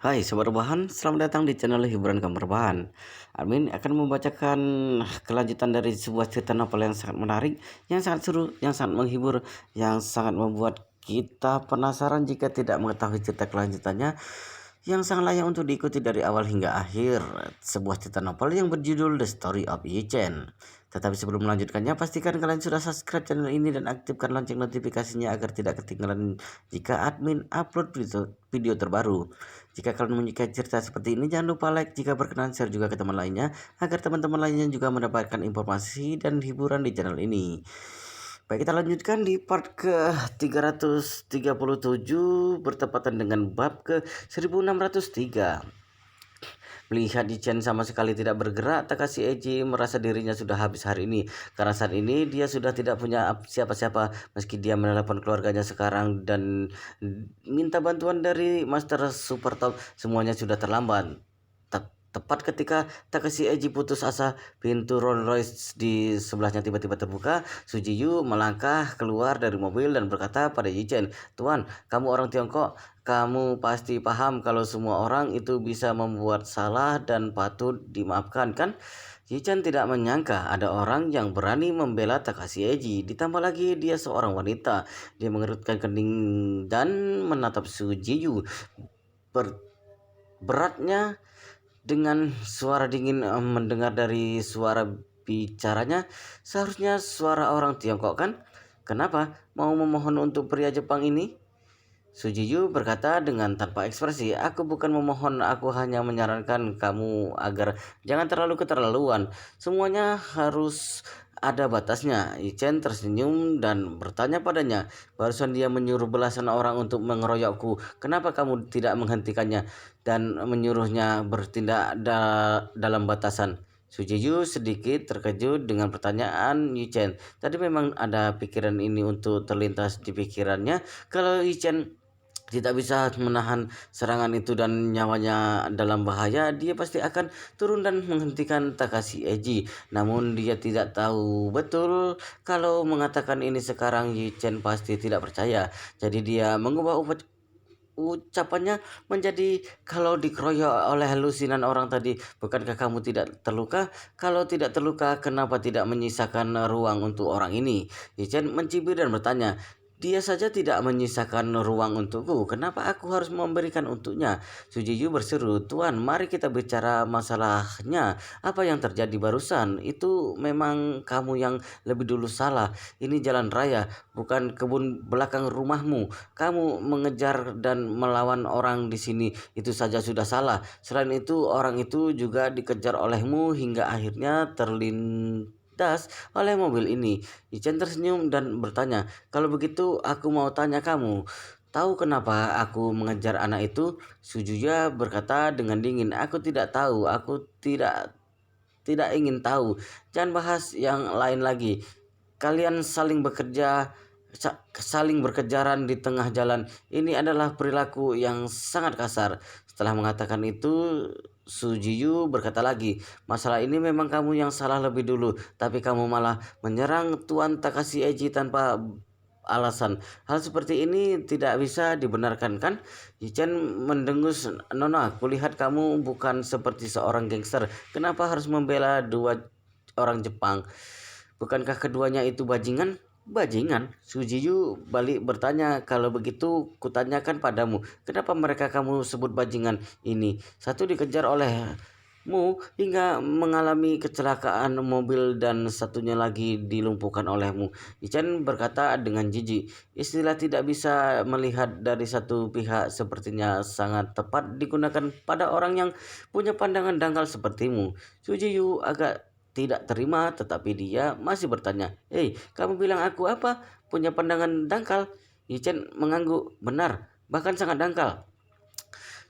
Hai Sobat Rebahan, selamat datang di channel Hiburan Kamar Rebahan. Admin akan membacakan kelanjutan dari sebuah cerita novel yang sangat menarik, yang sangat seru, yang sangat menghibur, yang sangat membuat kita penasaran jika tidak mengetahui cerita kelanjutannya, yang sangat layak untuk diikuti dari awal hingga akhir. Sebuah cerita novel yang berjudul The Story of Yi Chen. Tetapi sebelum melanjutkannya, pastikan kalian sudah subscribe channel ini dan aktifkan lonceng notifikasinya agar tidak ketinggalan jika admin upload video terbaru. Jika kalian menyukai cerita seperti ini, jangan lupa like, jika berkenan share juga ke teman lainnya, agar teman-teman lainnya juga mendapatkan informasi dan hiburan di channel ini. Baik, kita lanjutkan di part ke 337 bertepatan dengan bab ke 1603. Melihat Chen sama sekali tidak bergerak, Takashi Eiji merasa dirinya sudah habis hari ini. Karena saat ini dia sudah tidak punya siapa-siapa, meski dia menelepon keluarganya sekarang dan minta bantuan dari Master Super Top, semuanya sudah terlambat. Tepat ketika Takashi Eiji putus asa, pintu Rolls Royce di sebelahnya tiba-tiba terbuka. Sujiyu melangkah keluar dari mobil dan berkata pada Chen, "Tuan, kamu orang Tiongkok. Kamu pasti paham kalau semua orang itu bisa membuat salah dan patut dimaafkan, kan?" Chen tidak menyangka ada orang yang berani membela Takashi Eiji. Ditambah lagi dia seorang wanita. Dia mengerutkan kening dan menatap Sujiyu. Beratnya dengan suara dingin mendengar dari suara bicaranya, seharusnya suara orang Tiongkok, kan? Kenapa mau memohon untuk pria Jepang ini? Sujiyu berkata dengan tanpa ekspresi, "Aku bukan memohon, aku hanya menyarankan kamu agar jangan terlalu keterlaluan. Semuanya harus ada batasnya." Ichen tersenyum dan bertanya padanya, "Barusan dia menyuruh belasan orang untuk mengeroyokku. Kenapa kamu tidak menghentikannya dan menyuruhnya bertindak dalam batasan?" Sujiyu sedikit terkejut dengan pertanyaan Yichen. Tadi memang ada pikiran ini untuk terlintas di pikirannya. Kalau Yichen tidak bisa menahan serangan itu dan nyawanya dalam bahaya, dia pasti akan turun dan menghentikan Takashi Eiji. Namun dia tidak tahu betul kalau mengatakan ini sekarang Chen pasti tidak percaya. Jadi dia mengubah ucapannya menjadi, "Kalau dikeroyok oleh halusinan orang tadi, bukankah kamu tidak terluka? Kalau tidak terluka, kenapa tidak menyisakan ruang untuk orang ini?" Chen mencibir dan bertanya, "Dia saja tidak menyisakan ruang untukku, kenapa aku harus memberikan untuknya?" Sujiyu berseru, "Tuan, mari kita bicara masalahnya. Apa yang terjadi barusan? Itu memang kamu yang lebih dulu salah. Ini jalan raya, bukan kebun belakang rumahmu. Kamu mengejar dan melawan orang di sini, itu saja sudah salah. Selain itu, orang itu juga dikejar olehmu hingga akhirnya terlindas oleh mobil ini." Ichen tersenyum dan bertanya, "Kalau begitu aku mau tanya kamu, tahu kenapa aku mengejar anak itu?" Sujuya berkata dengan dingin, "Aku tidak tahu, aku tidak ingin tahu. Jangan bahas yang lain lagi. Kalian saling berkejaran di tengah jalan. Ini adalah perilaku yang sangat kasar." Setelah mengatakan itu, Sujiyu berkata lagi, "Masalah ini memang kamu yang salah lebih dulu, tapi kamu malah menyerang Tuan Takashi Eiji tanpa alasan. Hal seperti ini tidak bisa dibenarkan, kan?" Yichen mendengus, "Nona, kulihat kamu bukan seperti seorang gangster. Kenapa harus membela dua orang Jepang? Bukankah keduanya itu bajingan?" "Bajingan?" Sujiyu balik bertanya, "Kalau begitu kutanyakan padamu, kenapa mereka kamu sebut bajingan ini? Satu dikejar olehmu hingga mengalami kecelakaan mobil dan satunya lagi dilumpuhkan olehmu." Ichen berkata dengan jijik, "Istilah tidak bisa melihat dari satu pihak sepertinya sangat tepat digunakan pada orang yang punya pandangan dangkal sepertimu." Sujiyu agak tidak terima, tetapi dia masih bertanya, "Hei, kamu bilang aku apa? Punya pandangan dangkal?" Yichen mengangguk, "Benar, bahkan sangat dangkal."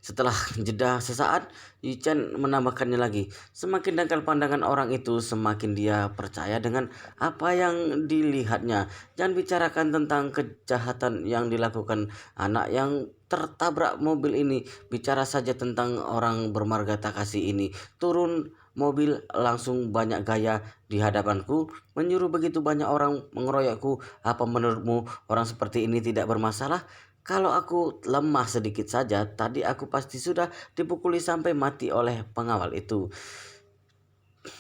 Setelah jeda sesaat, Yichen menambahkannya lagi, "Semakin dangkal pandangan orang itu, semakin dia percaya dengan apa yang dilihatnya. Jangan bicarakan tentang kejahatan yang dilakukan anak yang tertabrak mobil ini. Bicara saja tentang orang bermarga Takashi ini. Turun mobil langsung banyak gaya di hadapanku, menyuruh begitu banyak orang mengeroyokku. Apa menurutmu orang seperti ini tidak bermasalah? Kalau aku lemah sedikit saja, tadi aku pasti sudah dipukuli sampai mati oleh pengawal itu.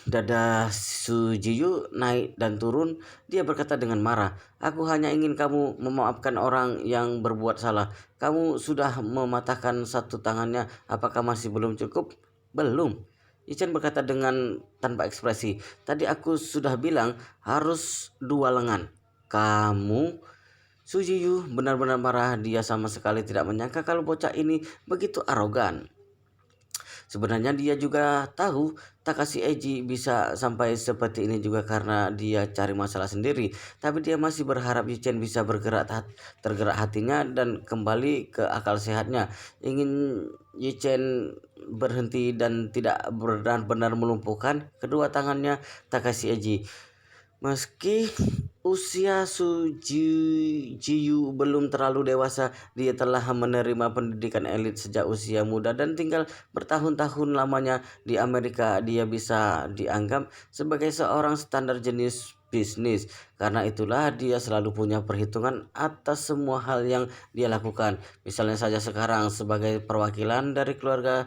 Dada Sujiyu naik dan turun. Dia berkata dengan marah, "Aku hanya ingin kamu memaafkan orang yang berbuat salah. Kamu sudah mematahkan satu tangannya. Apakah masih belum cukup?" "Belum." Ichen berkata dengan tanpa ekspresi. "Tadi aku sudah bilang harus dua lengan." "Kamu?" Sujiyu benar-benar marah. Dia sama sekali tidak menyangka kalau bocah ini begitu arogan. Sebenarnya dia juga tahu Takashi Eiji bisa sampai seperti ini juga karena dia cari masalah sendiri. Tapi dia masih berharap Yuchen bisa tergerak hatinya dan kembali ke akal sehatnya. Ingin Yuchen berhenti dan tidak benar-benar melumpuhkan kedua tangannya Takashi Eiji. Meski usia Jiyu belum terlalu dewasa, dia telah menerima pendidikan elit sejak usia muda dan tinggal bertahun-tahun lamanya di Amerika. Dia bisa dianggap sebagai seorang standar jenis bisnis. Karena itulah dia selalu punya perhitungan atas semua hal yang dia lakukan. Misalnya saja sekarang sebagai perwakilan dari keluarga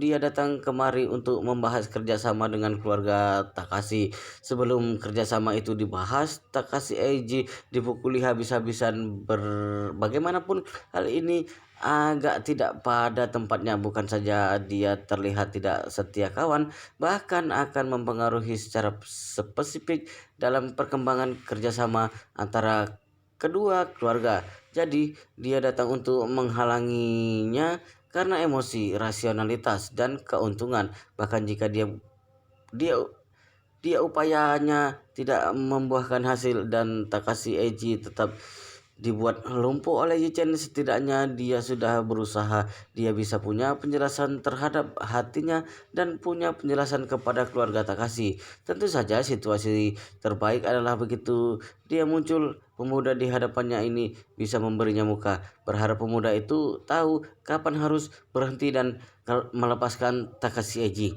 dia datang kemari untuk membahas kerjasama dengan keluarga Takashi. Sebelum kerjasama itu dibahas, Takashi Eiji dipukuli habis-habisan. Bagaimanapun hal ini agak tidak pada tempatnya. Bukan saja dia terlihat tidak setia kawan, bahkan akan mempengaruhi secara spesifik dalam perkembangan kerjasama antara kedua keluarga. Jadi dia datang untuk menghalanginya karena emosi, rasionalitas, dan keuntungan. Bahkan jika dia dia upayanya tidak membuahkan hasil dan Takashi Eiji tetap dibuat lumpuh oleh Yuchen, setidaknya dia sudah berusaha. Dia bisa punya penjelasan terhadap hatinya dan punya penjelasan kepada keluarga Takashi. Tentu saja situasi terbaik adalah begitu dia muncul, pemuda di hadapannya ini bisa memberinya muka. Berharap pemuda itu tahu kapan harus berhenti dan melepaskan Takashi Eiji.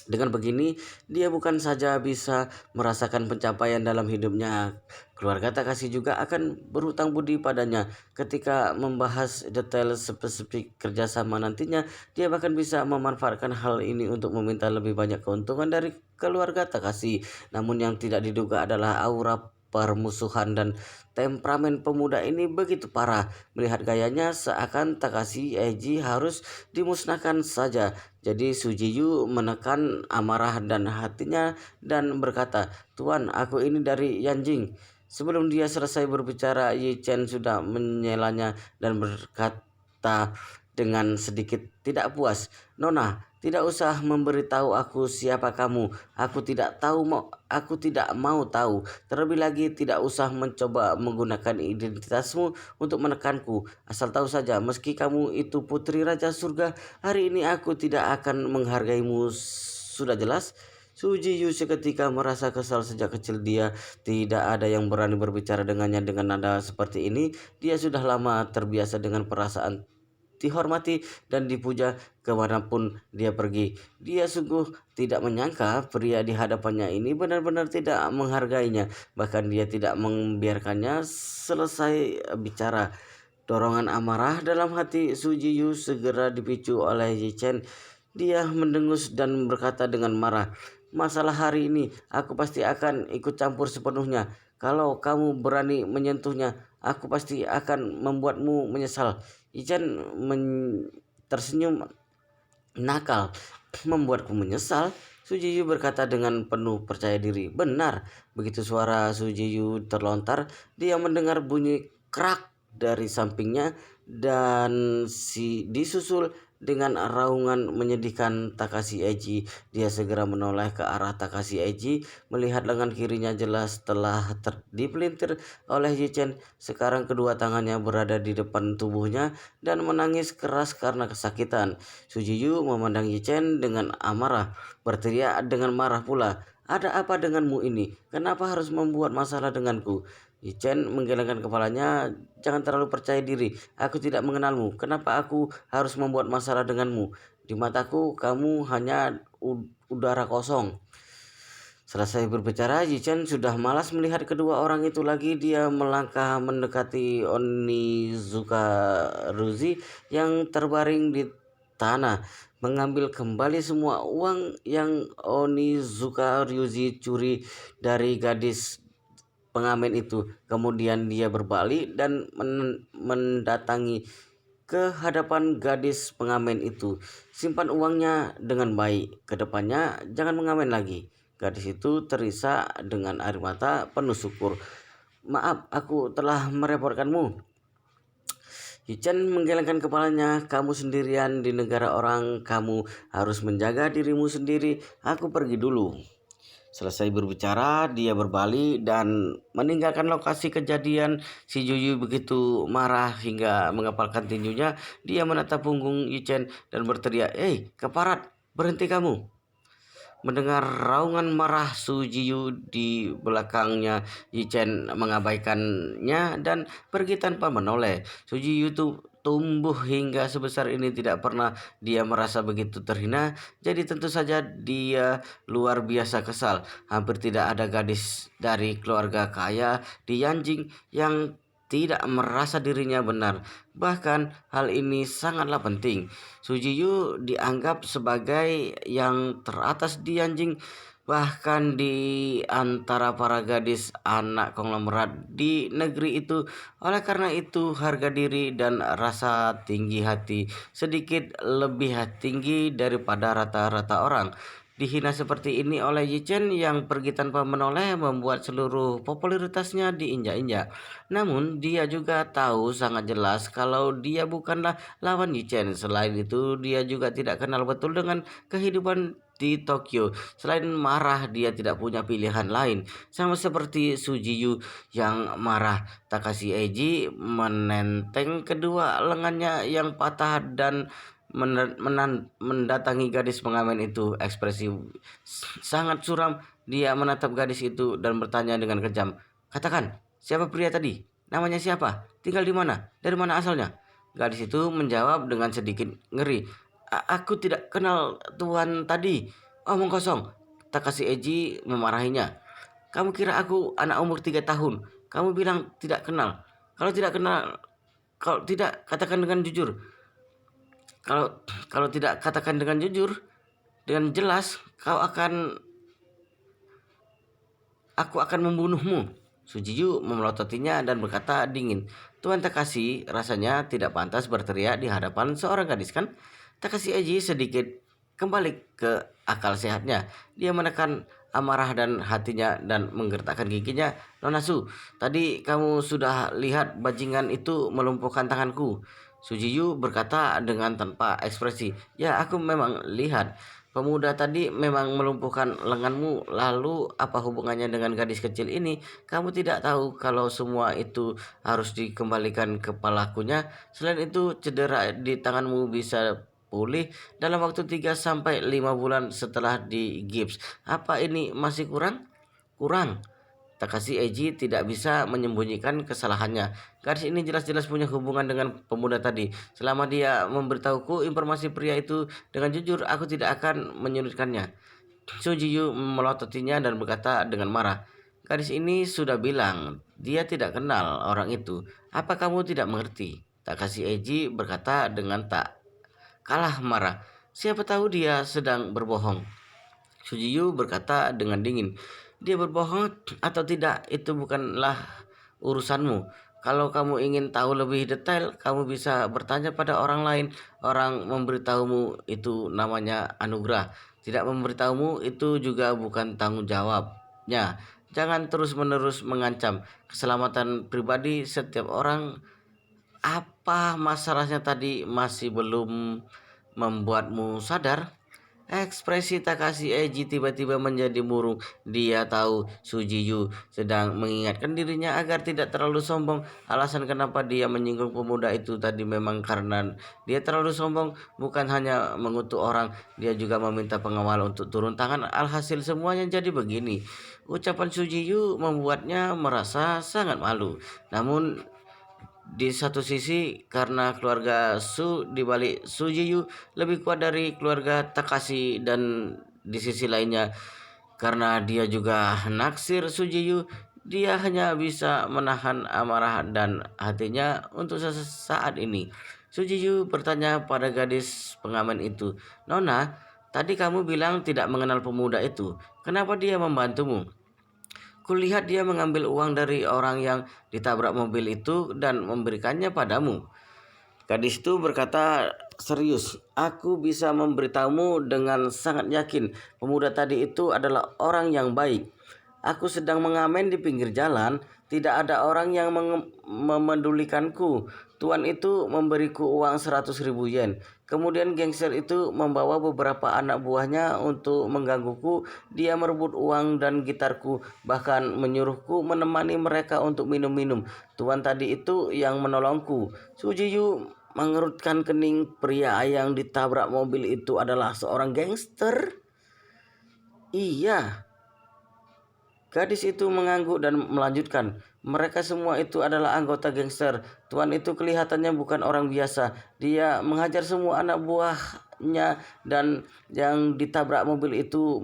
Dengan begini, dia bukan saja bisa merasakan pencapaian dalam hidupnya, keluarga Takashi juga akan berhutang budi padanya. Ketika membahas detail spesifik kerjasama nantinya, dia bahkan bisa memanfaatkan hal ini untuk meminta lebih banyak keuntungan dari keluarga Takashi. Namun yang tidak diduga adalah aura permusuhan dan temperamen pemuda ini begitu parah. Melihat gayanya seakan Takashi Eiji harus dimusnahkan saja. Jadi Sujiyu menekan amarah dan hatinya dan berkata, "Tuan, aku ini dari Yanjing." Sebelum dia selesai berbicara, Yi Chen sudah menyelanya dan berkata dengan sedikit tidak puas, "Nona, tidak usah memberitahu aku siapa kamu. Aku tidak mau tahu. Terlebih lagi tidak usah mencoba menggunakan identitasmu untuk menekanku. Asal tahu saja, meski kamu itu putri raja surga, hari ini aku tidak akan menghargaimu. Sudah jelas?" Sujiyu seketika merasa kesal. Sejak kecil dia tidak ada yang berani berbicara dengannya dengan nada seperti ini. Dia sudah lama terbiasa dengan perasaan dihormati dan dipuja kemanapun dia pergi. Dia sungguh tidak menyangka pria di hadapannya ini benar-benar tidak menghargainya. Bahkan dia tidak membiarkannya selesai bicara. Dorongan amarah dalam hati Sujiyu segera dipicu oleh Yichen. Dia mendengus dan berkata dengan marah, "Masalah hari ini aku pasti akan ikut campur sepenuhnya. Kalau kamu berani menyentuhnya, aku pasti akan membuatmu menyesal." Yichen tersenyum nakal. "Membuatku menyesal?" Sujiyu berkata dengan penuh percaya diri. "Benar." Begitu suara Sujiyu terlontar, dia mendengar bunyi krak dari sampingnya dan disusul dengan raungan menyedihkan Takashi Eiji. Dia segera menoleh ke arah Takashi Eiji, melihat lengan kirinya jelas telah dipelintir oleh Yichen. Sekarang kedua tangannya berada di depan tubuhnya dan menangis keras karena kesakitan. Sujiyu memandang Yichen dengan amarah, berteriak dengan marah pula, "Ada apa denganmu ini? Kenapa harus membuat masalah denganku?" Yichen menggelengkan kepalanya. "Jangan terlalu percaya diri. Aku tidak mengenalmu. Kenapa aku harus membuat masalah denganmu? Di mataku kamu hanya udara kosong." Selesai berbicara, Yichen sudah malas melihat kedua orang itu lagi. Dia melangkah mendekati Onizuka Ruzi yang terbaring di tanah, mengambil kembali semua uang yang Onizuka Ryuzi curi dari gadis pengamen itu. Kemudian dia berbalik dan mendatangi ke hadapan gadis pengamen itu. Simpan uangnya dengan baik. Kedepannya jangan mengamen lagi. Gadis itu terisak dengan air mata penuh syukur. Maaf, aku telah merepotkanmu. Yichen menggelengkan kepalanya. Kamu sendirian di negara orang. Kamu harus menjaga dirimu sendiri. Aku pergi dulu. Selesai berbicara, dia berbalik dan meninggalkan lokasi kejadian. Si Juyu begitu marah hingga mengepalkan tinjunya. Dia menatap punggung Yichen dan berteriak, "Hei, keparat, berhenti kamu!" Mendengar raungan marah Su Jiyu di belakangnya, Yichen mengabaikannya dan pergi tanpa menoleh. Su Jiyu tumbuh hingga sebesar ini tidak pernah dia merasa begitu terhina. Jadi tentu saja dia luar biasa kesal. Hampir tidak ada gadis dari keluarga kaya di Yanjing yang tidak merasa dirinya benar. Bahkan hal ini sangatlah penting. Sujiyu dianggap sebagai yang teratas di Anjing, bahkan di antara para gadis anak konglomerat di negeri itu. Oleh karena itu, harga diri dan rasa tinggi hati sedikit lebih tinggi daripada rata-rata orang. Dihina seperti ini oleh Yichen yang pergi tanpa menoleh membuat seluruh popularitasnya diinjak-injak. Namun dia juga tahu sangat jelas kalau dia bukanlah lawan Yichen. Selain itu dia juga tidak kenal betul dengan kehidupan di Tokyo. Selain marah dia tidak punya pilihan lain. Sama seperti Sujiyu yang marah, Takashi Eiji menenteng kedua lengannya yang patah dan mendatangi gadis pengamen itu. Ekspresi sangat suram. Dia menatap gadis itu dan bertanya dengan kejam, "Katakan, siapa pria tadi? Namanya siapa? Tinggal di mana? Dari mana asalnya?" Gadis itu menjawab dengan sedikit ngeri, "Aku tidak kenal tuan tadi." "Omong kosong." Takashi Eiji memarahinya. "Kamu kira aku anak umur 3 tahun? Kamu bilang tidak kenal. Kalau tidak kenal, kalau tidak katakan dengan jujur. Kalau kalau tidak katakan dengan jujur, dengan jelas, aku akan membunuhmu." Sujiyu memelototinya dan berkata dingin, "Tuan Takashi, rasanya tidak pantas berteriak di hadapan seorang gadis, kan?" Takashi Eiji sedikit kembali ke akal sehatnya. Dia menekan amarah dan hatinya dan menggertakkan giginya. "Nona Su, tadi kamu sudah lihat bajingan itu melumpuhkan tanganku." Sujiyu berkata dengan tanpa ekspresi, "Ya, aku memang lihat. Pemuda tadi memang melumpuhkan lenganmu. Lalu apa hubungannya dengan gadis kecil ini? Kamu tidak tahu kalau semua itu harus dikembalikan ke pelakunya. Selain itu, cedera di tanganmu bisa pulih dalam waktu 3 sampai 5 bulan setelah digips. Apa ini masih kurang?" "Kurang." Takashi Eiji tidak bisa menyembunyikan kesalahannya. Gadis ini jelas-jelas punya hubungan dengan pemuda tadi. Selama dia memberitahuku informasi pria itu dengan jujur, aku tidak akan menyulitkannya. Sujiyu melototinya dan berkata dengan marah, "Gadis ini sudah bilang dia tidak kenal orang itu. Apa kamu tidak mengerti?" Takashi Eiji berkata dengan tak kalah marah, "Siapa tahu dia sedang berbohong." Sujiyu berkata dengan dingin, "Dia berbohong atau tidak itu bukanlah urusanmu. Kalau kamu ingin tahu lebih detail, kamu bisa bertanya pada orang lain. Orang memberitahumu itu namanya anugerah. Tidak memberitahumu itu juga bukan tanggung jawabnya. Jangan terus-menerus mengancam keselamatan pribadi setiap orang. Apa masalahnya tadi masih belum membuatmu sadar?" Ekspresi Takashi Eiji tiba-tiba menjadi murung. Dia tahu Sujiyu sedang mengingatkan dirinya agar tidak terlalu sombong. Alasan kenapa dia menyinggung pemuda itu tadi memang karena dia terlalu sombong. Bukan hanya mengutuk orang, dia juga meminta pengawal untuk turun tangan. Alhasil semuanya jadi begini. Ucapan Sujiyu membuatnya merasa sangat malu. Namun di satu sisi, karena keluarga Su di balik Sujiyu lebih kuat dari keluarga Takashi, dan di sisi lainnya Karena dia juga naksir Sujiyu, dia hanya bisa menahan amarah dan hatinya untuk sesaat ini. Sujiyu bertanya pada gadis pengamen itu, "Nona, tadi kamu bilang tidak mengenal pemuda itu. Kenapa dia membantumu?" "Kulihat dia mengambil uang dari orang yang ditabrak mobil itu dan memberikannya padamu." Gadis itu berkata serius, "Aku bisa memberitahumu dengan sangat yakin, pemuda tadi itu adalah orang yang baik. Aku sedang mengamen di pinggir jalan, tidak ada orang yang memedulikanku. Tuan itu memberiku uang 100.000 yen. Kemudian gangster itu membawa beberapa anak buahnya untuk menggangguku. Dia merebut uang dan gitarku, bahkan menyuruhku menemani mereka untuk minum-minum. Tuan tadi itu yang menolongku." Sujiyu mengerutkan kening. Pria yang ditabrak mobil itu adalah seorang gangster? Iya. Gadis itu mengangguk dan melanjutkan, "Mereka semua itu adalah anggota gangster. Tuan itu kelihatannya bukan orang biasa. Dia menghajar semua anak buahnya dan yang ditabrak mobil itu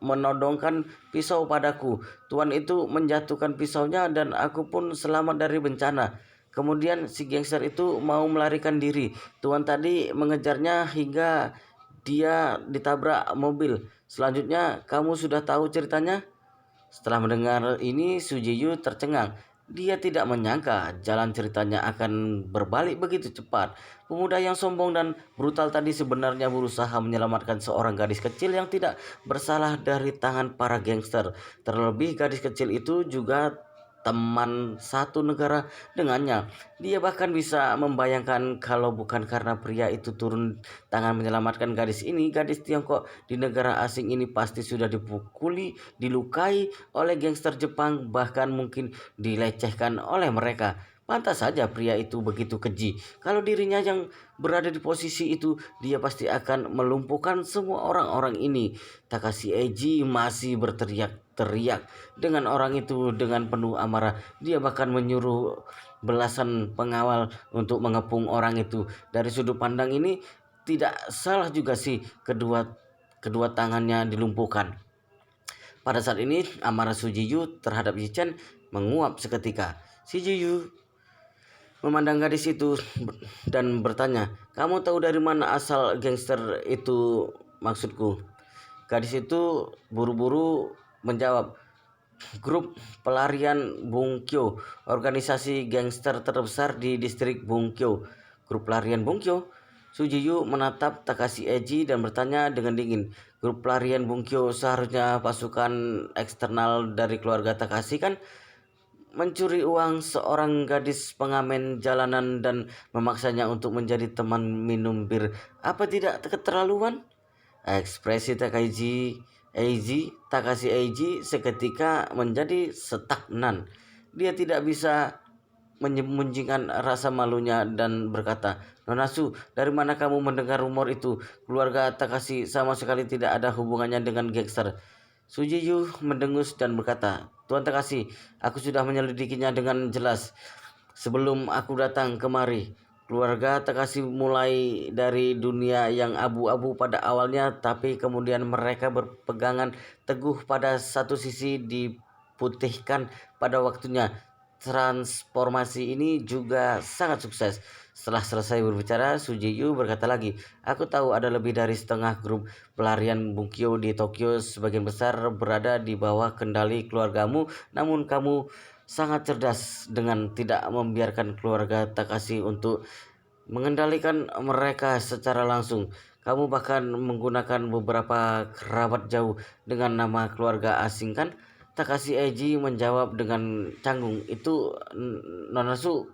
menodongkan pisau padaku. Tuan itu menjatuhkan pisaunya dan aku pun selamat dari bencana. Kemudian si gangster itu mau melarikan diri. Tuan tadi mengejarnya hingga dia ditabrak mobil. Selanjutnya kamu sudah tahu ceritanya." Setelah mendengar ini, Sujiyu tercengang. Dia tidak menyangka jalan ceritanya akan berbalik begitu cepat. Pemuda yang sombong dan brutal tadi sebenarnya berusaha menyelamatkan seorang gadis kecil yang tidak bersalah dari tangan para gangster. Terlebih gadis kecil itu juga teman satu negara dengannya. Dia bahkan bisa membayangkan kalau bukan karena pria itu turun tangan menyelamatkan gadis ini, gadis Tiongkok di negara asing ini pasti sudah dipukuli, dilukai oleh gangster Jepang, bahkan mungkin dilecehkan oleh mereka. Pantas saja pria itu begitu keji. Kalau dirinya yang berada di posisi itu, dia pasti akan melumpuhkan semua orang-orang ini. Takashi Eiji masih berteriak-teriak dengan orang itu dengan penuh amarah. Dia bahkan menyuruh belasan pengawal untuk mengepung orang itu. Dari sudut pandang ini, tidak salah juga sih kedua kedua tangannya dilumpuhkan. Pada saat ini amarah Sujiyu terhadap Yichen menguap seketika. Sujiyu memandang gadis itu dan bertanya, "Kamu tahu dari mana asal gangster itu maksudku?" Gadis itu buru-buru menjawab, "Grup pelarian Bungkyo, organisasi gangster terbesar di distrik Bungkyo." "Grup pelarian Bungkyo?" Sujiyu menatap Takashi Eiji dan bertanya dengan dingin, "Grup pelarian Bungkyo seharusnya pasukan eksternal dari keluarga Takashi kan? Mencuri uang seorang gadis pengamen jalanan dan memaksanya untuk menjadi teman minum bir. Apa tidak keterlaluan?" Ekspresi Takashi Eiji seketika menjadi stagnan. Dia tidak bisa menyembunyikan rasa malunya dan berkata, "Nonasu, dari mana kamu mendengar rumor itu? Keluarga Takashi sama sekali tidak ada hubungannya dengan gangster." Sujiyu mendengus dan berkata, "Tuan Takashi, aku sudah menyelidikinya dengan jelas sebelum aku datang kemari. Keluarga Takashi mulai dari dunia yang abu-abu pada awalnya, tapi kemudian mereka berpegangan teguh pada satu sisi, diputihkan pada waktunya. Transformasi ini juga sangat sukses." Setelah selesai berbicara, Sujiyu berkata lagi, "Aku tahu ada lebih dari setengah grup pelarian Bungkyo di Tokyo. Sebagian besar berada di bawah kendali keluargamu, namun kamu sangat cerdas dengan tidak membiarkan keluarga Takashi untuk mengendalikan mereka secara langsung. Kamu bahkan menggunakan beberapa kerabat jauh dengan nama keluarga asing kan?" Takashi Eiji menjawab dengan canggung, "Itu Nonasu,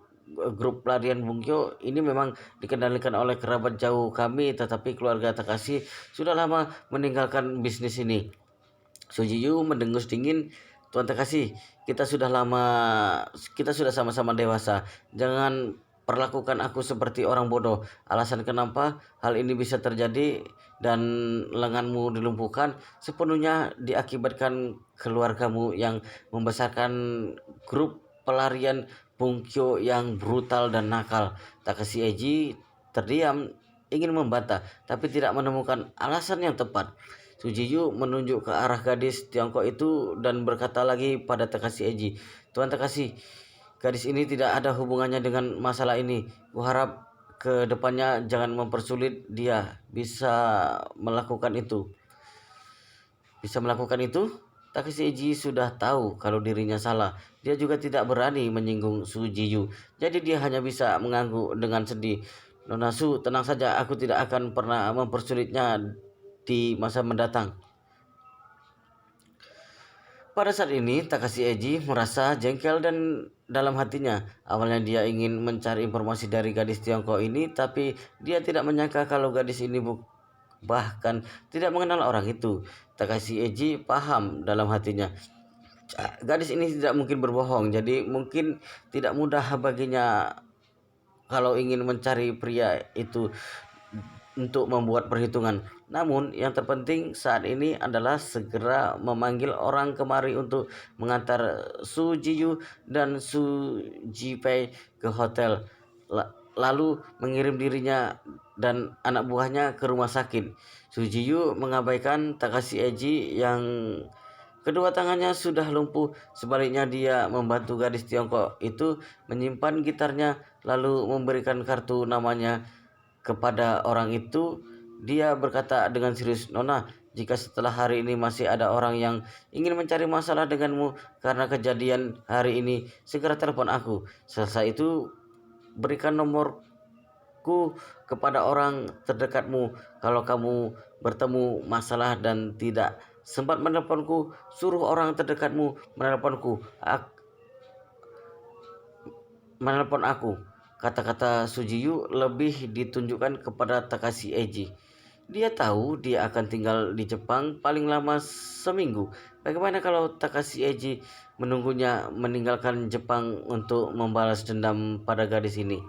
grup pelarian Bungkyo ini memang dikendalikan oleh kerabat jauh kami, tetapi keluarga Takashi sudah lama meninggalkan bisnis ini." Sujiyu mendengus dingin, "Tuan Takashi, kita sudah sama-sama dewasa. Jangan perlakukan aku seperti orang bodoh. Alasan kenapa hal ini bisa terjadi dan lenganmu dilumpuhkan sepenuhnya diakibatkan keluargamu yang membesarkan grup pelarian Bungkyo yang brutal dan nakal." Takashi Eiji terdiam, ingin membantah, tapi tidak menemukan alasan yang tepat. Su Jiyu menunjuk ke arah gadis Tiongkok itu dan berkata lagi pada Takashi Eiji, "Tuan Takashi, gadis ini tidak ada hubungannya dengan masalah ini. Kuharap ke depannya jangan mempersulit dia. Bisa melakukan itu?" Takashi Eiji sudah tahu kalau dirinya salah. Dia juga tidak berani menyinggung Su Jiyu. Jadi dia hanya bisa mengangguk dengan sedih. "Nona Su, tenang saja, aku tidak akan pernah mempersulitnya di masa mendatang." Pada saat ini, Takashi Eiji merasa jengkel dan dalam hatinya. Awalnya dia ingin mencari informasi dari gadis Tiongkok ini, tapi dia tidak menyangka kalau gadis ini bahkan tidak mengenal orang itu. Takashi Eiji paham dalam hatinya, gadis ini tidak mungkin berbohong, jadi mungkin tidak mudah baginya kalau ingin mencari pria itu untuk membuat perhitungan. Namun yang terpenting saat ini adalah segera memanggil orang kemari untuk mengantar Su Jiyu dan Su Jipei ke hotel, lalu mengirim dirinya dan anak buahnya ke rumah sakit. Su Jiyu mengabaikan Takashi Eiji yang kedua tangannya sudah lumpuh. Sebaliknya dia membantu gadis Tiongkok itu menyimpan gitarnya lalu memberikan kartu namanya kepada orang itu. Dia berkata dengan serius, "Nona, jika setelah hari ini masih ada orang yang ingin mencari masalah denganmu karena kejadian hari ini, segera telepon aku. Selesai itu berikan nomorku kepada orang terdekatmu. Kalau kamu bertemu masalah dan tidak sempat menelponku, suruh orang terdekatmu menelpon aku." Kata-kata Sujiyu lebih ditunjukkan kepada Takashi Eiji. Dia tahu dia akan tinggal di Jepang paling lama seminggu. Bagaimana kalau Takashi Eiji menunggunya meninggalkan Jepang untuk membalas dendam pada gadis ini?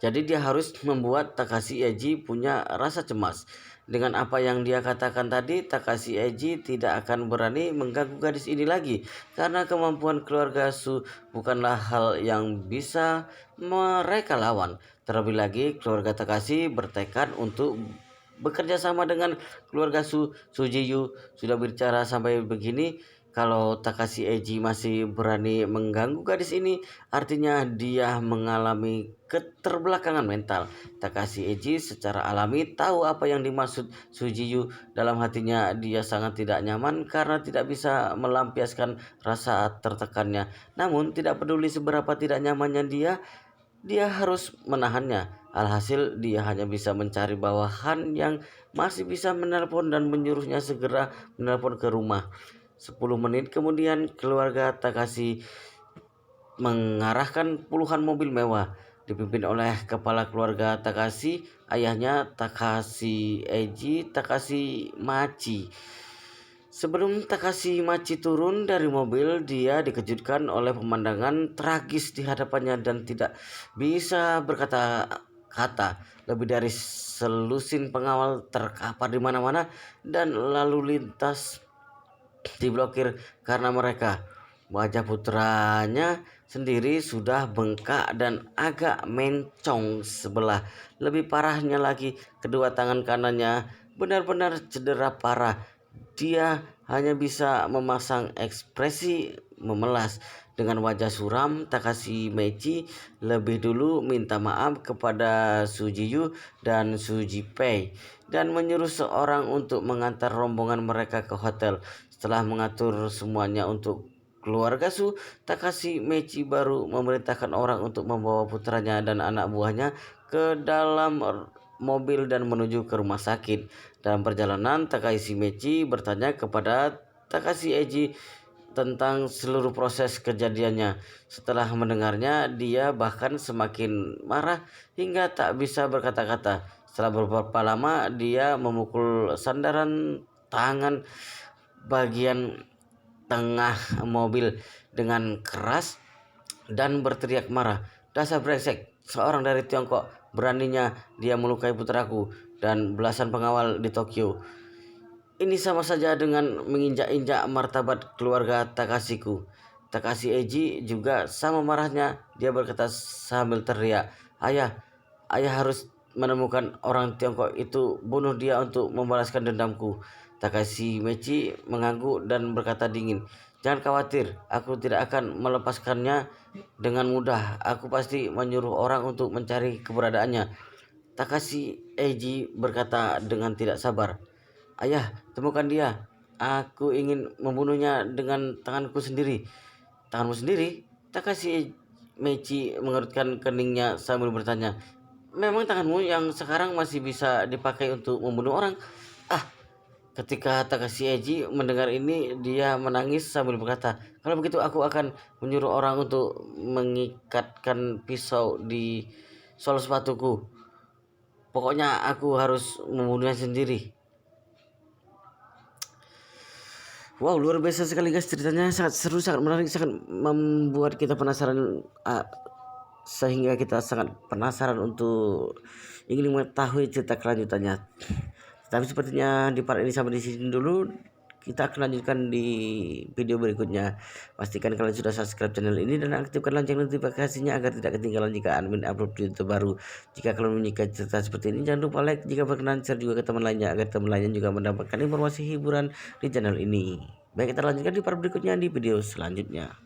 Jadi dia harus membuat Takashi Eiji punya rasa cemas. Dengan apa yang dia katakan tadi, Takashi Eiji tidak akan berani mengganggu gadis ini lagi, karena kemampuan keluarga Su bukanlah hal yang bisa mereka lawan. Terlebih lagi, keluarga Takashi bertekad untuk bekerja sama dengan keluarga Su Jiyu. Sudah bicara sampai begini, kalau Takashi Eiji masih berani mengganggu gadis ini, artinya dia mengalami keterbelakangan mental. Takashi Eiji secara alami tahu apa yang dimaksud Sujiyu. Dalam hatinya dia sangat tidak nyaman karena tidak bisa melampiaskan rasa tertekannya. Namun tidak peduli seberapa tidak nyamannya dia harus menahannya. Alhasil dia hanya bisa mencari bawahan yang masih bisa menelpon dan menyuruhnya segera menelpon ke rumah. 10 menit kemudian keluarga Takashi mengarahkan puluhan mobil mewah dipimpin oleh kepala keluarga Takashi, ayahnya Takashi Eiji Takashi Machi. Sebelum Takashi Machi turun dari mobil, dia dikejutkan oleh pemandangan tragis di hadapannya dan tidak bisa berkata-kata. Lebih dari selusin pengawal terkapar di mana-mana dan lalu lintas diblokir karena mereka. Wajah putranya sendiri sudah bengkak dan agak mencong sebelah. Lebih parahnya lagi, kedua tangan kanannya benar-benar cedera parah. Dia hanya bisa memasang ekspresi memelas. Dengan wajah suram, Takashi Meichi lebih dulu minta maaf kepada Sujiyu dan Sujipei dan menyuruh seorang untuk mengantar rombongan mereka ke hotel. Setelah mengatur semuanya untuk keluarga Su, Takashi Meichi baru memerintahkan orang untuk membawa putranya dan anak buahnya ke dalam mobil dan menuju ke rumah sakit. Dalam perjalanan, Takashi Meichi bertanya kepada Takashi Eiji tentang seluruh proses kejadiannya. Setelah mendengarnya, dia bahkan semakin marah hingga tak bisa berkata-kata. Setelah beberapa lama, dia memukul sandaran tangan bagian tengah mobil dengan keras dan berteriak marah, "Dasar brengsek, seorang dari Tiongkok, beraninya dia melukai putraku dan belasan pengawal di Tokyo. Ini sama saja dengan menginjak-injak martabat keluarga Takashiku." Takashi Eiji juga sama marahnya. Dia berkata sambil teriak, ayah harus menemukan orang Tiongkok itu, bunuh dia untuk membalaskan dendamku." Takashi Meiji mengangguk dan berkata dingin, "Jangan khawatir, aku tidak akan melepaskannya dengan mudah. Aku pasti menyuruh orang untuk mencari keberadaannya." Takashi Eiji berkata dengan tidak sabar, "Ayah, temukan dia. Aku ingin membunuhnya dengan tanganku sendiri." "Tanganmu sendiri?" Takashi Meiji mengerutkan keningnya sambil bertanya, "Memang tanganmu yang sekarang masih bisa dipakai untuk membunuh orang?" Ah, ketika Takashi Eiji mendengar ini, dia menangis sambil berkata, "Kalau begitu aku akan menyuruh orang untuk mengikatkan pisau di sol sepatuku. Pokoknya aku harus membunuhnya sendiri." Wow, luar biasa sekali guys, ceritanya sangat seru, sangat menarik, sangat membuat kita penasaran, sehingga kita sangat penasaran untuk ingin mengetahui cerita kelanjutannya. Tapi sepertinya di part ini sampai di sini dulu. Kita akan lanjutkan di video berikutnya. Pastikan kalian sudah subscribe channel ini dan aktifkan lonceng notifikasinya agar tidak ketinggalan jika admin upload video terbaru. Jika kalian menyukai cerita seperti ini, jangan lupa like, jika berkenan share juga ke teman lainnya agar teman lainnya juga mendapatkan informasi hiburan di channel ini. Baik, kita lanjutkan di part berikutnya di video selanjutnya.